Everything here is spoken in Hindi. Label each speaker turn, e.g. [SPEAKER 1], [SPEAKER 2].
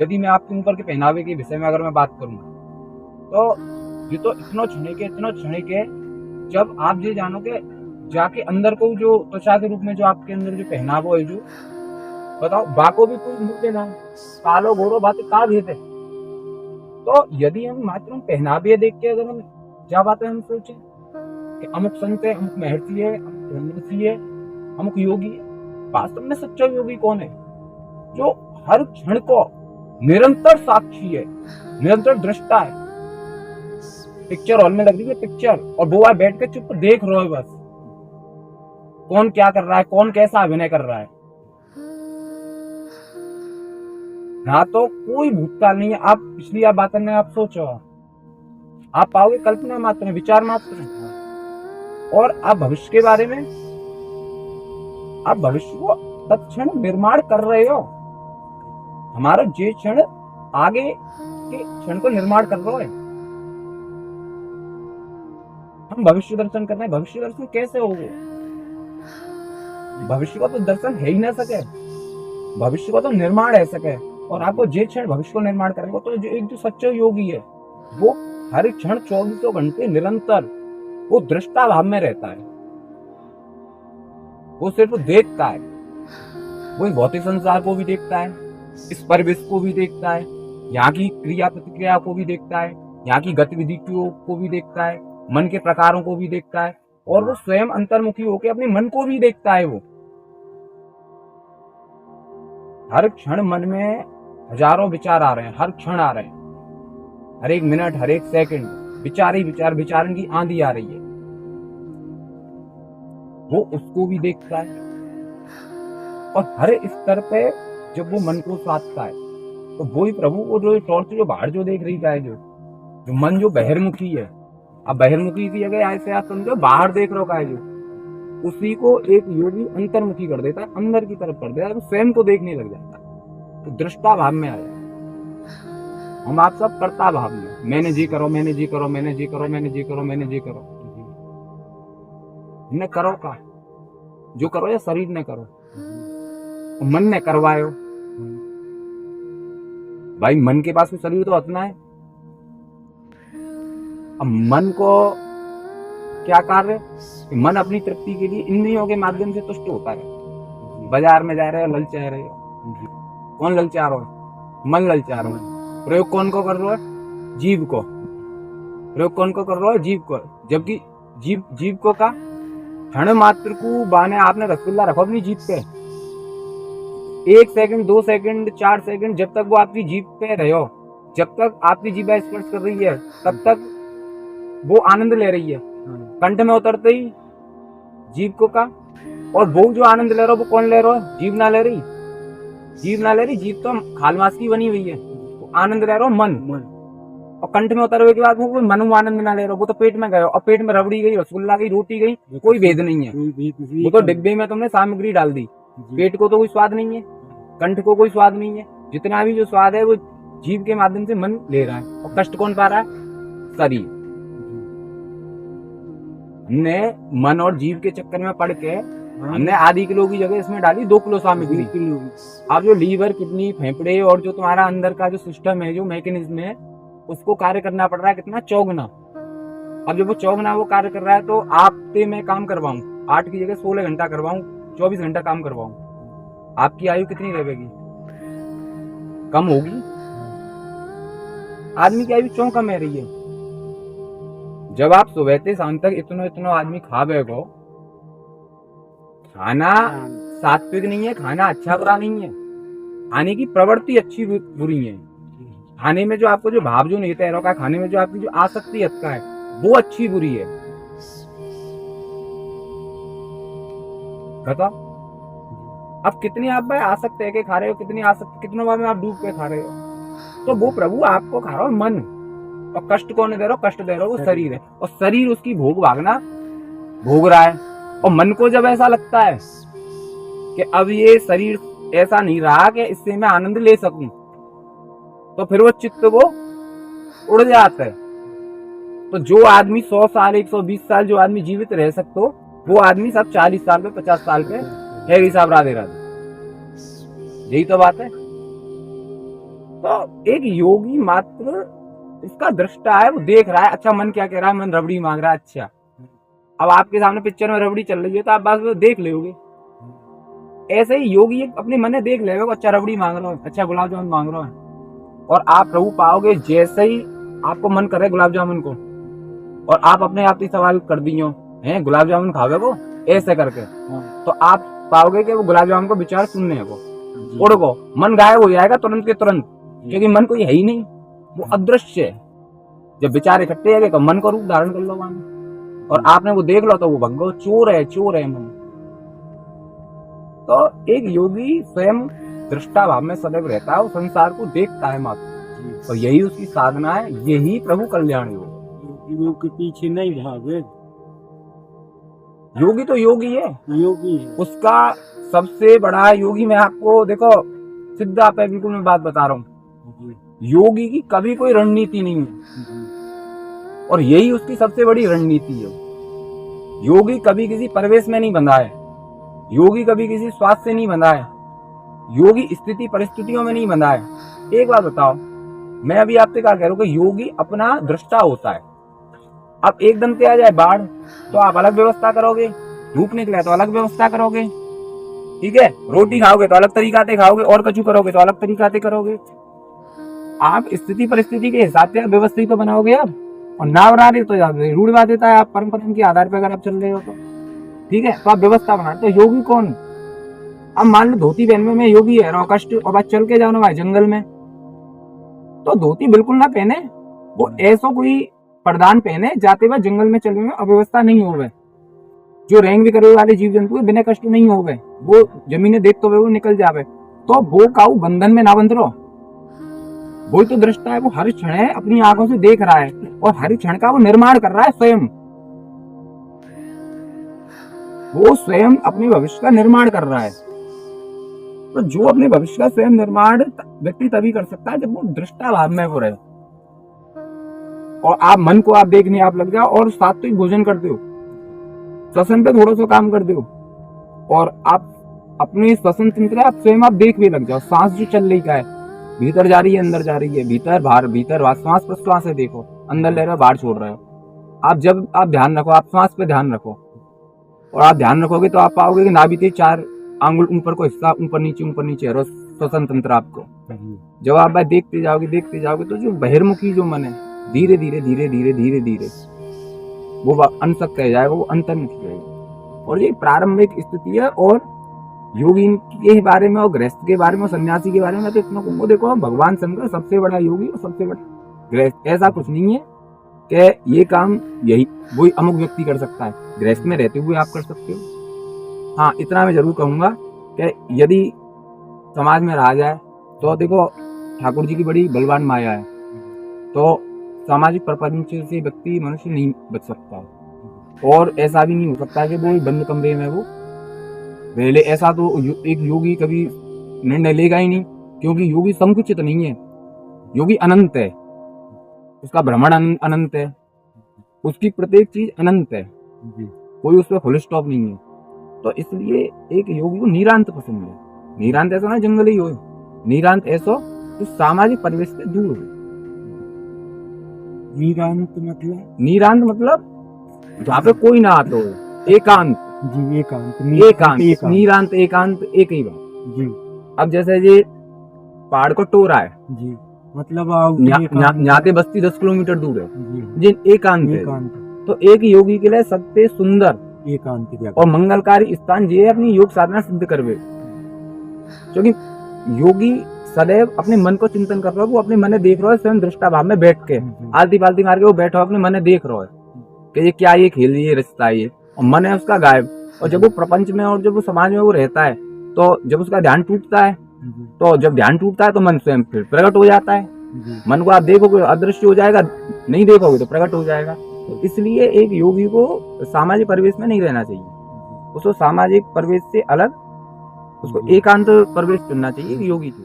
[SPEAKER 1] यदि मैं आपके ऊपर के पहनावे के विषय में अगर मैं बात करूँ तो ये तो इतना क्षणिक है जब आप ये जानोगे जाके अंदर को जो त्वचा के रूप में जो आपके अंदर जो पहनावा है, जो बताओ बाको भी कोई मूल्य ना कालो गोरो बातें का भेद है। तो यदि हम मात्र पहनावे देख के अगर हम क्या बात है हम सोचे कि अमुक संत है, अमुक महर्षि है, अमुक ब्रह्मर्षि है, अमुक योगी है, वास्तव में सच्चा योगी कौन है? जो हर क्षण को निरंतर साक्षी है, निरंतर दृष्टा है। पिक्चर हॉल में लग रही है पिक्चर और वो बैठ के चुप देख रहे हो बस, कौन क्या कर रहा है, कौन कैसा अभिनय कर रहा है। ना तो कोई भूतकाल नहीं है। आप पिछली आप बातों में आप सोचो, आप पाओगे कल्पना मात्र है, विचार मात्र है। और आप भविष्य के बारे में, आप भविष्य को तत्क्षण निर्माण कर रहे हो। हमारा जे क्षण आगे के क्षण को निर्माण कर रहे हो। हम भविष्य दर्शन कर रहे हैं। भविष्य दर्शन कैसे होगा? भविष्य का तो दर्शन है ही ना सके, भविष्य का तो निर्माण है सके। और आपको जे क्षण भविष्य को निर्माण करेंगे तो जो एक जो सच्चा योगी है वो हर क्षण 24 घंटे निरंतर वो दृष्टा भाव में रहता है। वो सिर्फ देखता है, वो भौतिक संसार को भी देखता है, इस परिवेश को भी देखता है, यहाँ की क्रिया प्रतिक्रिया को भी देखता है, यहाँ की गतिविधियों को भी देखता है, मन के प्रकारों को भी देखता है। और वो स्वयं अंतर्मुखी होकर अपने मन को भी देखता है। वो हर क्षण मन में हजारों विचार आ रहे हैं, हर क्षण आ रहे हैं, हर एक मिनट हर एक सेकंड विचार ही विचार, विचारन की आंधी आ रही है। वो उसको भी देखता है। और हर स्तर पे जब वो मन को साधता है तो वही प्रभु वो जो टॉर्च जो बाहर जो देख रही है, जो मन जो बहिर्मुखी है, अब बहिर्मुखी की जगह ऐसे आप समझो बाहर देख रहे हो का, जो उसी को एक योगी अंतर्मुखी कर देता है, अंदर की तरफ कर देता है, तो स्वयं को देखने लग जाता है, तो दृष्टा भाव में आ जाए। हम आप सब कर्ता भाव में, मैंने जी करो, मैंने जी करो, मैंने जी करो, मैंने जी करो, मैंने जी करो। न करो का जो करो या शरीर ने करो, मन ने करवायो। भाई मन के पास में शरीर तो अपना है। अब मन को क्या कार्य, मन अपनी तृप्ति के लिए इंद्रियों के माध्यम से तुष्ट होता है। बाजार में जा रहे हो, ललचा रहे हो, कौन ललचा रहा है? मन ललचा रहा है। प्रयोग कौन को कर रहा है? जीव को। प्रयोग कौन को कर रहा है? जीव को। जबकि जीव को का क्षण मात्र को बाने आपने रसगुल्ला रखो अपनी जीभ पे, 1 सेकंड 2 सेकंड 4 सेकंड जब तक वो आपकी जीभ पे रहे हो, जब तक आपकी जीभ स्पर्श कर रही है तब तक वो आनंद ले रही है। कंठ में उतरते ही जीभ को का, और वो जो आनंद ले रहा हो वो कौन ले रहा है? जीभ ना ले रही, जीभ ना ले रही। जीभ तो खालमास की बनी हुई है, तो आनंद ले रहा हो मन। और कंठ में उतर हुए के बाद वो मन आनंद ना ले रहा हो, वो तो पेट में गए, और पेट में रबड़ी गई, रसगुल्ला गई, रोटी गई, कोई भेद नहीं है। वो तो डिब्बे में तुमने सामग्री डाल दी, पेट को तो कोई स्वाद नहीं है, कंठ को कोई स्वाद नहीं है। जितना भी जो स्वाद है वो जीभ के माध्यम से मन ले रहा है। और कष्ट कौन पा रहा है? शरीर। हमने मन और जीव के चक्कर में पड़ के हमने आधी किलो की जगह इसमें डाली 2 किलो सामग्री। अब जो लीवर, किडनी, फेफड़े और जो तुम्हारा अंदर का जो सिस्टम है, जो मैकेनिज्म है, उसको कार्य करना पड़ रहा है कितना? 4 अब जब वो 4 वो कार्य कर रहा है तो आपसे मैं काम करवाऊं 8 की जगह 16 घंटा करवाऊं, 24 घंटा काम करवाऊं, आपकी आयु कितनी रहेगी? कम होगी। आदमी की आयु क्यों कम है रही है? जब आप सुबह से शाम तक इतना आदमी खा बैठो, खाना सात्विक नहीं है, खाना अच्छा बुरा नहीं है, खाने की प्रवृत्ति अच्छी बुरी है। खाने में जो आपको जो भाव जो नहीं तैर रहा, खाने में जो आपकी जो आसक्ति का है वो अच्छी बुरी है। बताओ अब कितनी आप भाई आसक्त है के खा रहे हो, कितनी आसक्त, कितनों बार में आप डूब के खा रहे हो। तो वो प्रभु आपको खा रहा हो मन, और कष्ट कौन दे रहा हो? कष्ट दे रहा हो वो शरीर है, और शरीर उसकी भोग भागना भोग रहा है। और मन को जब ऐसा लगता है कि अब ये शरीर ऐसा नहीं रहा कि इससे मैं आनंद ले सकूं, तो फिर वो चित्त वो उड़ जाता है। तो जो आदमी 100 साल 120 साल जो आदमी जीवित रह सकते हो, वो आदमी सब 40 साल पे 50 साल पे है हिसाब राधे राधे। यही तो बात है। तो एक योगी मात्र इसका दृष्टा है, वो देख रहा है। अच्छा मन क्या कह रहा है, मन रबड़ी मांग रहा है। अच्छा अब आपके सामने पिक्चर में रबड़ी चल रही है तो आप बस देख लोगे। ऐसे ही योगी अपने मन में देख लेगा, अच्छा रबड़ी मांग रहा है, अच्छा गुलाब जामुन मांग रहा है। और आप प्रभु पाओगे जैसे ही आपको मन करे गुलाब जामुन को, और आप अपने आप ही सवाल कर दियो हैं गुलाब जामुन खावे को ऐसे करके, तो आप पाओगे कि वो गुलाब जामुन को विचार सुनने को उड़ को मन गायब हो जाएगा तुरंत के तुरंत, क्योंकि मन कोई है ही नहीं, वो अदृश्य है। जब विचार इकट्ठे है तो मन को रूप धारण कर लो मान, और आपने वो देख लो तो वो भगो चोर है मन। तो एक योगी स्वयं दृष्टा भाव में सदैव रहता है, वो संसार को देखता है मात्र, और यही उसकी साधना है, यही प्रभु कल्याण योग
[SPEAKER 2] के पीछे नहीं भागे।
[SPEAKER 1] योगी तो योगी है,
[SPEAKER 2] योगी है।
[SPEAKER 1] उसका सबसे बड़ा योगी। मैं आपको देखो सिद्धा पे बिल्कुल मैं बात बता रहा हूँ, योगी की कभी कोई रणनीति नहीं है, और यही उसकी सबसे बड़ी रणनीति है। योगी कभी किसी परिवेश में नहीं बंधा है, योगी कभी किसी स्वास्थ्य से नहीं बंधा है, योगी स्थिति परिस्थितियों में नहीं बंधा है। एक बात बताओ, मैं अभी आपसे क्या कह रहा हूँ कि योगी अपना दृष्टा होता है। अब एकदम से आ जाए बाढ़ तो आप अलग व्यवस्था करोगे, धूप निकले तो अलग व्यवस्था करोगे, ठीक है, रोटी खाओगे तो अलग तरीका से खाओगे, और कछु करोगे तो अलग तरीका से करोगे। आप स्थिति परिस्थिति के हिसाब से व्यवस्थित तो बनाओगे आप, और ना बना रहे तो रूढ़ देता है आप परंपरा के आधार पर अगर आप चल रहे हो तो, ठीक है, तो आप व्यवस्था बनाते। तो योगी कौन? अब मान लो धोती पहन में मैं योगी है, कष्ट और बात चल के जाओ ना भाई जंगल में, तो धोती बिल्कुल ना पहने, वो ऐसा कोई प्रदान पहने जाते हुए जंगल में चलने में अव्यवस्था नहीं हो गए। जो रेंग भी करे वाले जीव जंतु बिना कष्ट नहीं हो गए, वो जमीने देखते हुए वो निकल जावे, तो वो काऊ बंधन में ना बंध रहो। वो तो दृष्टा है, वो हर क्षण है अपनी आंखों से देख रहा है, और हर क्षण का वो निर्माण कर रहा है स्वयं। वो स्वयं अपने भविष्य का निर्माण कर रहा है। तो जो अपने भविष्य का स्वयं निर्माण व्यक्ति तभी कर सकता है जब वो दृष्टा भाव में वो रहे, और आप मन को आप देखने आप लग जाओ, और सात्विक भोजन करते हो, श्वसन पे थोड़ा सा काम करते हो, और आप अपने श्वसन तंत्र आप स्वयं आप देख भी लग जाओ। सांस जो चल रही का है, भीतर जा रही है अंदर जा रही है, भीतर बाहर श्वास प्रश्वास से देखो, अंदर ले रहे हो बाहर छोड़ रहे हो। आप जब आप ध्यान रखो, आप श्वास पे ध्यान रखो, और आप ध्यान रखोगे तो आप पाओगे कि नाभि के 4 आंगुल ऊपर को हिस्सा ऊपर नीचे है श्वसन तंत्र आपको। जब आप देखते जाओगे तो जो बहिर्मुखी जो मन है धीरे धीरे वो अनसक कह जाएगा, वो अंतर्मुखी रहेगा। और ये प्रारंभिक स्थिति है। और योगी के बारे में और गृहस्थ के बारे में और सन्यासी के बारे में तो इतना कहूँगा, देखो भगवान शंकर सबसे बड़ा योगी और सबसे बड़ा गृहस्थ। ऐसा कुछ नहीं है कि ये काम यही वही अमुक व्यक्ति कर सकता है, गृहस्थ में रहते हुए आप कर सकते हो। हाँ, इतना मैं जरूर कहूंगा कि यदि समाज में रहा जाए तो देखो ठाकुर जी की बड़ी बलवान माया है, तो सामाजिक प्रपंच से व्यक्ति मनुष्य नहीं बच सकता है। और ऐसा भी नहीं हो सकता है कि वो बंद कमरे में वो पहले, ऐसा तो एक योगी कभी निर्णय लेगा ही नहीं, क्योंकि योगी संकुचित नहीं है, योगी अनंत है, उसका भ्रमण अनंत है, उसकी प्रत्येक चीज अनंत है, कोई उस पर फुल स्टॉप नहीं है। तो इसलिए एक योगी को निरांत पसंद है। निरांत ऐसा ना जंगली हो, निरांत ऐसा जो सामाजिक परिवेश से दूर हो। निरांत मतलब जहाँ पे कोई ना आता हो, एकांत
[SPEAKER 2] जी, एकांत
[SPEAKER 1] निरांत एकांत एक ही बात जी। अब जैसे ये पहाड़ को टोरा है
[SPEAKER 2] जी, मतलब
[SPEAKER 1] यहाँ से बस्ती 10 किलोमीटर दूर है जी, एकांत है। तो एक योगी के लिए सबसे सुंदर
[SPEAKER 2] एकांत
[SPEAKER 1] और मंगलकारी स्थान ये है अपनी योग साधना सिद्ध करवे, क्योंकि योगी सदैव अपने मन को चिंतन कर रहा है, वो अपने मन में देख रहा है, स्वयं दृष्टा भाव में बैठ के आलती पालती मार के वो बैठा अपने मन में देख रहा है कि ये क्या, ये खेल, ये रिश्ता है, ये, और मन है उसका गायब। और जब वो प्रपंच में और जब वो समाज में वो रहता है, तो जब उसका ध्यान टूटता है, तो जब ध्यान टूटता है तो मन स्वयं फिर प्रकट हो जाता है। मन को आप देखोगे अदृश्य हो जाएगा, नहीं देखोगे तो प्रकट हो जाएगा। तो इसलिए एक योगी को सामाजिक परिवेश में नहीं रहना चाहिए, उसको सामाजिक परिवेश से अलग उसको एकांत परिवेश चुनना चाहिए योगी को।